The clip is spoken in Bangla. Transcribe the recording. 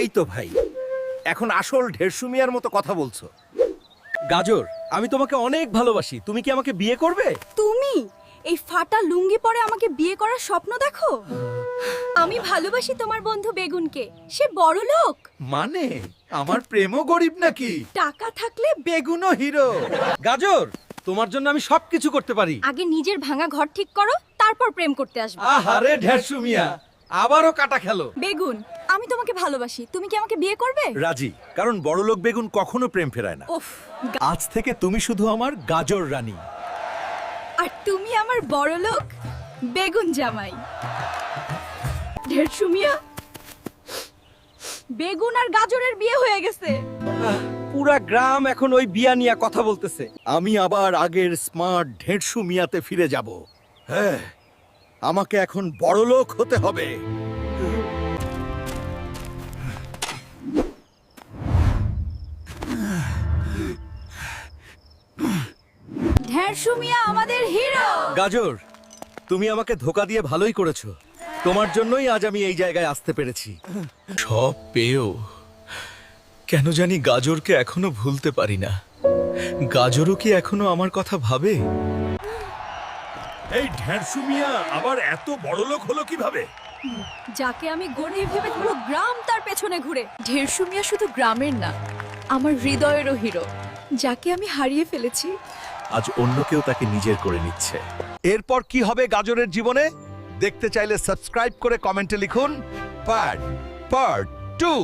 এই তো ভাই, এখন আসল ঢেরশু মিয়ার মতো কথা বলছো। গাজর, আমি তোমাকে অনেক ভালোবাসি, তুমি কি আমাকে বিয়ে করবে? তুমি এই ফাটা লুঙ্গি পরে আমাকে বিয়ে করার স্বপ্ন দেখো? আমি ভালোবাসি তোমার বন্ধু বেগুনকে, সে বড় লোক। মানে আমার প্রেমও গরিব নাকি? টাকা থাকলে বেগুনও হিরো। গাজর, তোমার জন্য আমি সবকিছু করতে পারি। আগে নিজের ভাঙা ঘর ঠিক করো, তারপর প্রেম করতে আসবে। আহারে ঢেরশু মিয়া, আবারও কাটা খেলো। বেগুন, আমি তোমাকে ভালোবাসি, তুমি কি আমাকে বিয়ে করবে? রাজি, কারণ বড়লোক বেগুন কখনো প্রেম ফেরায় না। উফ, আজ থেকে তুমি শুধু আমার গাজর রানী। আর তুমি আমার বড় লোক বেগুন জামাই। ঢেরশু মিয়া, বেগুন আর গাজরের বিয়ে হয়ে গেছে। পুরা গ্রাম এখন ওই বিয়া নিয়ে কথা বলতেছে। আমি আবার আগের স্মার্ট ঢেরশু মিয়াতে ফিরে যাব। হ্যাঁ, আমাকে এখন বড়লোক হতে হবে। ঢেরশু মিয়া আমাদের হিরো। গাজর, তুমি আমাকে ধোকা দিয়ে ভালোই করেছো। তোমার জন্যই আজ আমি এই জায়গায় আসতে পেরেছি। সব পেয়েও কেন জানি গাজরকে এখনো ভুলতে পারি না। গাজরও কি এখনো আমার কথা ভাবে? এই ঢেরশু মিয়া আবার এত বড়লোক হলো কিভাবে? যাকে আমি গরিব ভেবে পুরো গ্রাম তার পেছনে ঘুরে। ঢেরশু মিয়া শুধু গ্রামের না, আমার হৃদয়েরও হিরো, যাকে আমি হারিয়ে ফেলেছি। আজ অন্য কেউ তাকে নিজের করে নিচ্ছে। এরপর কি হবে গাজরের জীবনে? দেখতে চাইলে সাবস্ক্রাইব করে কমেন্টে লিখুন পার্ট 2।